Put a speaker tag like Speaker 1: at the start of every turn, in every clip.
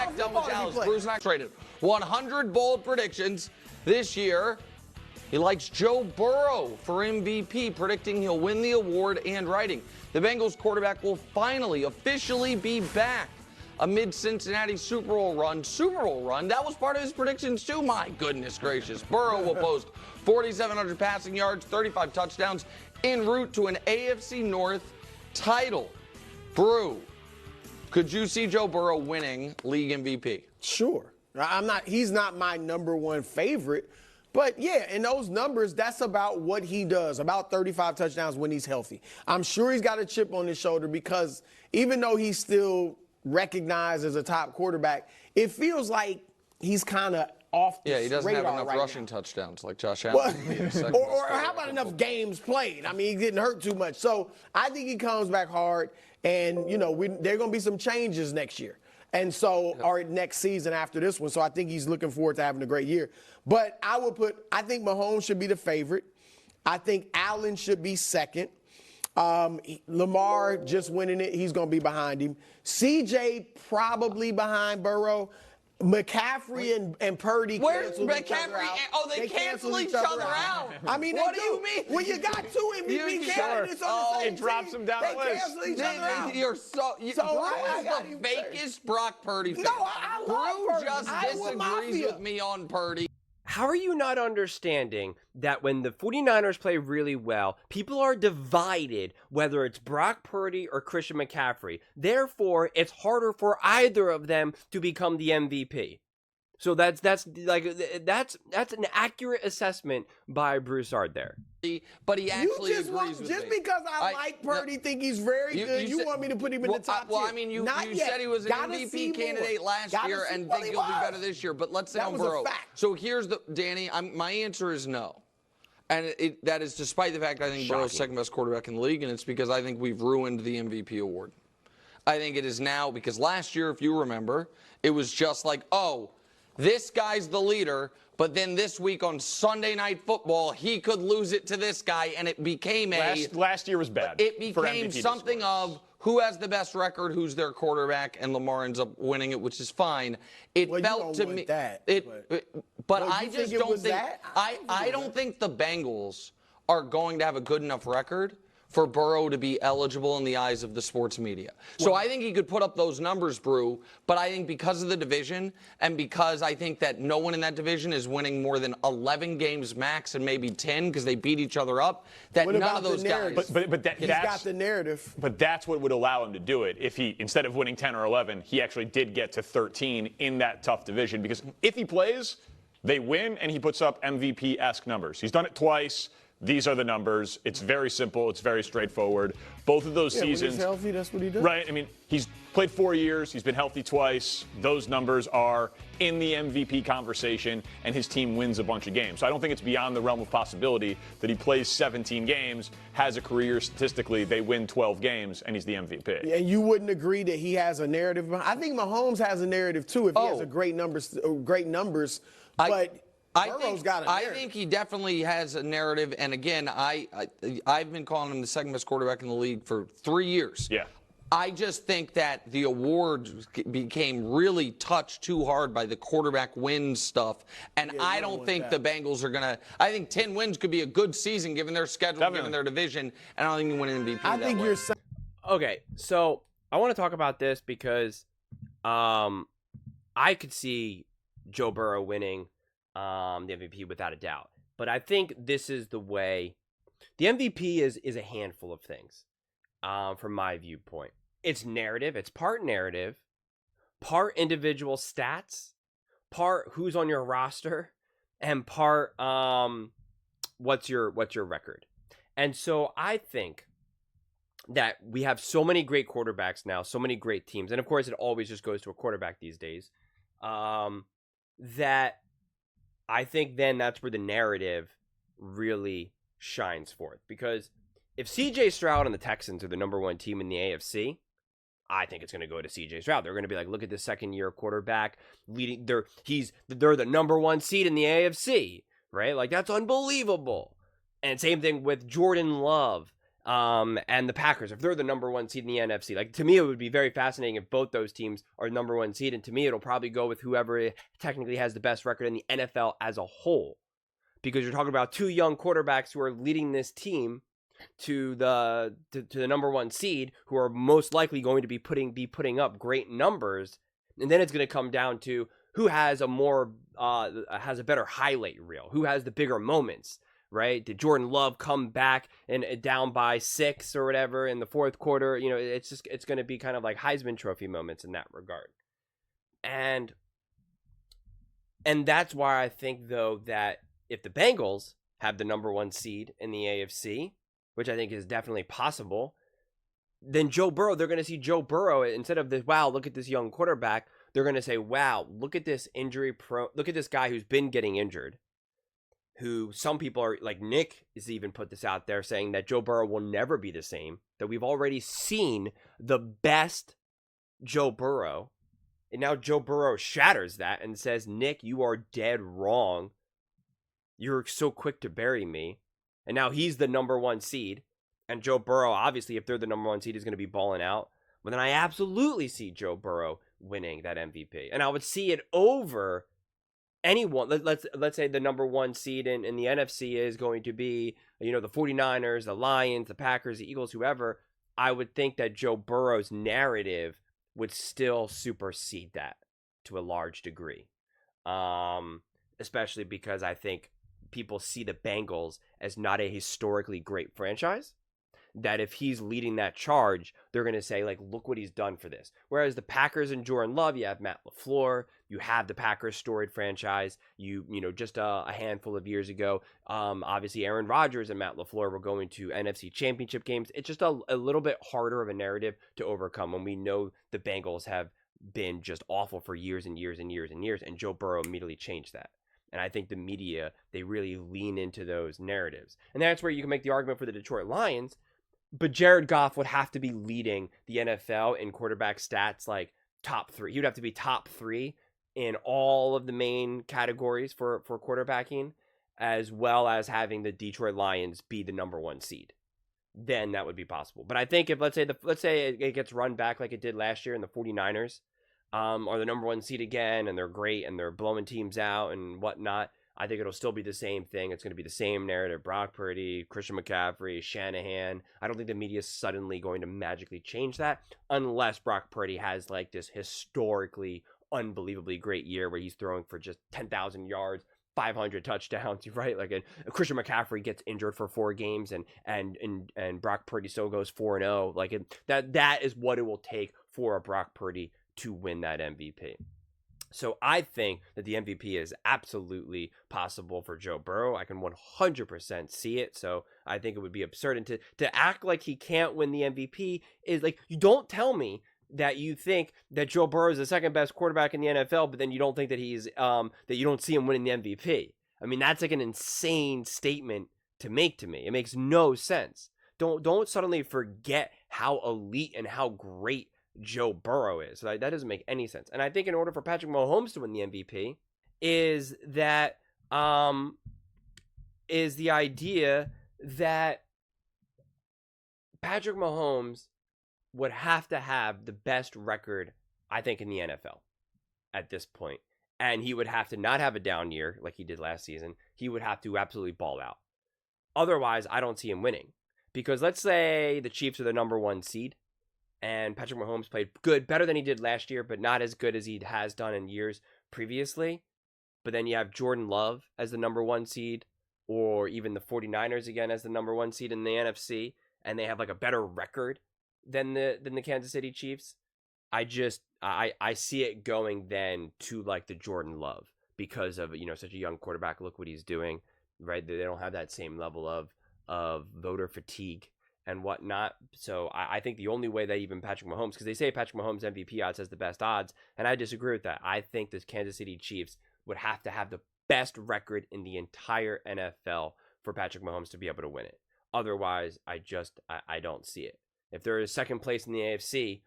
Speaker 1: Dak, done with Dallas. Bruce not traded. 100 bold predictions this year. He likes Joe Burrow for MVP, predicting he'll win the award and writing. The Bengals quarterback will finally officially be back amid Cincinnati Super Bowl run. That was part of his predictions too. My goodness gracious. Burrow will post 4,700 passing yards, 35 touchdowns en route to an AFC North title. Brew, could you see Joe Burrow winning league MVP?
Speaker 2: Sure. He's not my number one favorite. But, yeah, in those numbers, that's about what he does, about 35 touchdowns when he's healthy. I'm sure he's got a chip on his shoulder because even though he's still recognized as a top quarterback, it feels like he's kind of off the radar.
Speaker 1: Yeah, he doesn't have enough rushing touchdowns like Josh Allen.
Speaker 2: Well, or how about enough games played? I mean, he's getting hurt too much. So I think he comes back hard, and, you know, there are going to be some changes next year. And so, or next season after this one. So I think he's looking forward to having a great year. But I think Mahomes should be the favorite. I think Allen should be second. Lamar just winning it. He's going to be behind him. CJ probably behind Burrow. McCaffrey and Purdy cancel each other out.
Speaker 1: Oh, they cancel each other out.
Speaker 2: I mean,
Speaker 1: what do you mean?
Speaker 2: When you got two MVP candidates on the same
Speaker 3: it drops them down the list.
Speaker 2: They cancel each other out.
Speaker 1: You're so Brew is the fakest Brock Purdy fan.
Speaker 2: No, I love
Speaker 1: Brew
Speaker 2: Purdy.
Speaker 1: just disagrees with me on Purdy.
Speaker 4: How are you not understanding that when the 49ers play really well, people are divided whether it's Brock Purdy or Christian McCaffrey? Therefore, it's harder for either of them to become the MVP. So that's an accurate assessment by Broussard there.
Speaker 1: But he actually agrees with me.
Speaker 2: Just because I like Purdy, think he's very good, you want me to put him in the top 10?
Speaker 1: Well, I mean, you said he was an MVP candidate last year and think he'll be better this year. But let's say on Burrow. So here's Danny, my answer is no. And that is despite the fact I think Burrow's second best quarterback in the league, and it's because I think we've ruined the MVP award. I think it is now because last year, if you remember, it was just like, oh, this guy's the leader, but then this week on Sunday Night Football, he could lose it to this guy, and it became
Speaker 3: last year was bad.
Speaker 1: It became something of who has the best record, who's their quarterback, and Lamar ends up winning it, which is fine. It felt to me but I just don't think I don't think the Bengals are going to have a good enough record for Burrow to be eligible in the eyes of the sports media. So I think he could put up those numbers, Brew, but I think because of the division and because I think that no one in that division is winning more than 11 games max and maybe 10 because they beat each other up, that none of those guys.
Speaker 2: But he's got the narrative.
Speaker 3: But that's what would allow him to do it if he, instead of winning 10 or 11, he actually did get to 13 in that tough division. Because if he plays, they win and he puts up MVP-esque numbers. He's done it twice. These are the numbers. It's very simple. It's very straightforward. Both of those seasons.
Speaker 2: When he's healthy, that's what he does.
Speaker 3: Right. I mean, he's played 4 years. He's been healthy twice. Those numbers are in the MVP conversation, and his team wins a bunch of games. So I don't think it's beyond the realm of possibility that he plays 17 games, has a career statistically, they win 12 games, and he's the MVP.
Speaker 2: And you wouldn't agree that he has a narrative? I think Mahomes has a narrative, too, if he has a great numbers. I
Speaker 1: think he definitely has a narrative, and again, I've been calling him the second best quarterback in the league for 3 years.
Speaker 3: Yeah.
Speaker 1: I just think that the award became really touched too hard by the quarterback wins stuff, and I don't think the Bengals are gonna. I think 10 wins could be a good season given their schedule, given their division, and I don't think you win an MVP.
Speaker 2: I think you're.
Speaker 4: Okay, so I want to talk about this because, I could see Joe Burrow winning the MVP without a doubt. But I think this is the way. The MVP is a handful of things, from my viewpoint. It's narrative. It's part narrative, part individual stats, part who's on your roster, and part what's your record. And so I think that we have so many great quarterbacks now, so many great teams, and of course it always just goes to a quarterback these days. That I think then that's where the narrative really shines forth. Because if C.J. Stroud and the Texans are the number one team in the AFC, I think it's going to go to C.J. Stroud. They're going to be like, look at this second-year quarterback leading. They're the number one seed in the AFC, right? Like, that's unbelievable. And same thing with Jordan Love and the Packers, if they're the number one seed in the NFC. Like, to me, it would be very fascinating if both those teams are number one seed. And to me, it'll probably go with whoever technically has the best record in the NFL as a whole. Because you're talking about two young quarterbacks who are leading this team to the number one seed, who are most likely going to be putting up great numbers. And then it's going to come down to who has has a better highlight reel, who has the bigger moments. Right? Did Jordan Love come back and down by 6 or whatever in the fourth quarter? You know, it's going to be kind of like Heisman Trophy moments in that regard. And that's why I think, though, that if the Bengals have the number one seed in the AFC, which I think is definitely possible, then Joe Burrow, they're going to see Joe Burrow, instead of this, wow, look at this young quarterback, they're going to say, wow, look at this look at this guy who's been getting injured. Who some people are, like Nick has even put this out there, saying that Joe Burrow will never be the same, that we've already seen the best Joe Burrow. And now Joe Burrow shatters that and says, Nick, you are dead wrong. You're so quick to bury me. And now he's the number one seed. And Joe Burrow, obviously, if they're the number one seed, is going to be balling out. But then I absolutely see Joe Burrow winning that MVP. And I would see it over anyone. Let's say the number one seed in the NFC is going to be, the 49ers, the Lions, the Packers, the Eagles, whoever. I would think that Joe Burrow's narrative would still supersede that to a large degree. Especially because I think people see the Bengals as not a historically great franchise. That if he's leading that charge, they're going to say, like, look what he's done for this. Whereas the Packers and Jordan Love, you have Matt LaFleur, you have the Packers storied franchise, just a handful of years ago, obviously Aaron Rodgers and Matt LaFleur were going to NFC championship games. It's just a little bit harder of a narrative to overcome when we know the Bengals have been just awful for years and years and years and years, and Joe Burrow immediately changed that. And I think the media, they really lean into those narratives. And that's where you can make the argument for the Detroit Lions. But Jared Goff would have to be leading the NFL in quarterback stats, like top 3. He would have to be top 3 in all of the main categories for quarterbacking, as well as having the Detroit Lions be the number one seed. Then that would be possible. But I think if let's say it gets run back like it did last year, and the 49ers are the number one seed again, and they're great and they're blowing teams out and whatnot, I think it'll still be the same thing. It's going to be the same narrative. Brock Purdy, Christian McCaffrey, Shanahan. I don't think the media is suddenly going to magically change that unless Brock Purdy has like this historically unbelievably great year where he's throwing for just 10,000 yards, 500 touchdowns, right? Like a Christian McCaffrey gets injured for 4 games and Brock Purdy still goes 4-0. Like that is what it will take for a Brock Purdy to win that MVP. So I think that the MVP is absolutely possible for Joe Burrow. I can 100% see it. So I think it would be absurd. And to act like he can't win the MVP is like, you don't tell me that you think that Joe Burrow is the second best quarterback in the NFL, but then you don't think that he's that you don't see him winning the MVP. I mean, that's like an insane statement to make to me. It makes no sense. Don't suddenly forget how elite and how great Joe Burrow is. So that doesn't make any sense. And I think in order for Patrick Mahomes to win the MVP is that is the idea that Patrick Mahomes would have to have the best record, I think, in the NFL at this point. And he would have to not have a down year like he did last season. He would have to absolutely ball out. Otherwise, I don't see him winning. Because let's say the Chiefs are the number one seed and Patrick Mahomes played good, better than he did last year, but not as good as he has done in years previously. But then you have Jordan Love as the number one seed, or even the 49ers again as the number one seed in the NFC, and they have like a better record than the Kansas City Chiefs. I see it going then to like the Jordan Love because of such a young quarterback. Look what he's doing, right? They don't have that same level of voter fatigue and whatnot. So I think the only way that even Patrick Mahomes, because they say Patrick Mahomes MVP odds has the best odds, and I disagree with that. I think the Kansas City Chiefs would have to have the best record in the entire NFL for Patrick Mahomes to be able to win it. Otherwise, I don't see it. If they're in second place in the AFC,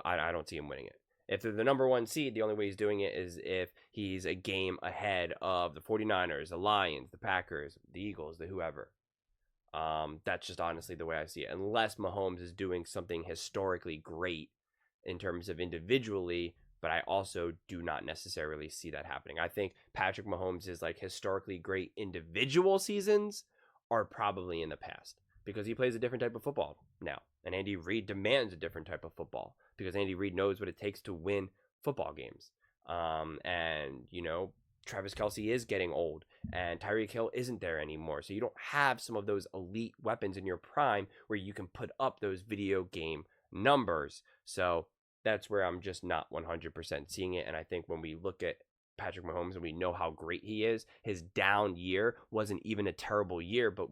Speaker 4: I don't see him winning it. If they're the number one seed, the only way he's doing it is if he's a game ahead of the 49ers, the Lions, the Packers, the Eagles, the whoever. That's just honestly the way I see it. Unless Mahomes is doing something historically great in terms of individually, but I also do not necessarily see that happening. I think Patrick Mahomes is like historically great individual seasons are probably in the past because he plays a different type of football now. And Andy Reid demands a different type of football because Andy Reid knows what it takes to win football games. And, you know, Travis Kelce is getting old and Tyreek Hill isn't there anymore. So you don't have some of those elite weapons in your prime where you can put up those video game numbers. So that's where I'm just not 100% seeing it. And I think when we look at Patrick Mahomes and we know how great he is, his down year wasn't even a terrible year, but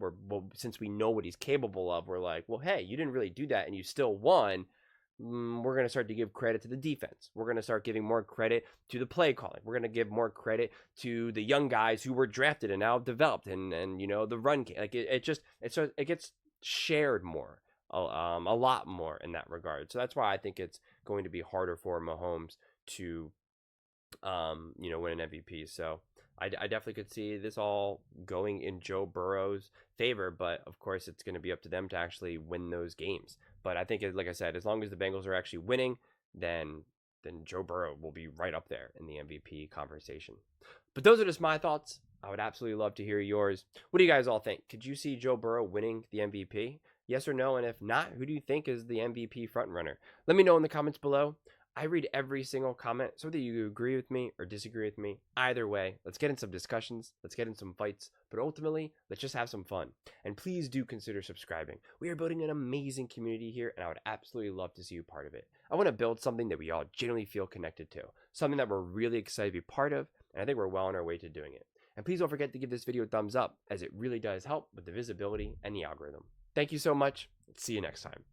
Speaker 4: since we know what he's capable of, we're like, well, hey, you didn't really do that and you still won. We're going to start to give credit to the defense. We're going to start giving more credit to the play calling. We're going to give more credit to the young guys who were drafted and now developed and you know, the run game. Like it gets shared more, a lot more in that regard. So that's why I think it's going to be harder for Mahomes to you know, win an MVP. So I definitely could see this all going in Joe Burrow's favor, but of course it's going to be up to them to actually win those games. But I think, like I said, as long as the Bengals are actually winning, then Joe Burrow will be right up there in the MVP conversation. But those are just my thoughts. I would absolutely love to hear yours. What do you guys all think? Could you see Joe Burrow winning the MVP? Yes or no? And if not, who do you think is the MVP frontrunner? Let me know in the comments below. I read every single comment, so whether you agree with me or disagree with me, either way, let's get in some discussions, let's get in some fights, but ultimately, let's just have some fun. And please do consider subscribing. We are building an amazing community here, and I would absolutely love to see you part of it. I want to build something that we all genuinely feel connected to, something that we're really excited to be part of, and I think we're well on our way to doing it. And please don't forget to give this video a thumbs up, as it really does help with the visibility and the algorithm. Thank you so much. See you next time.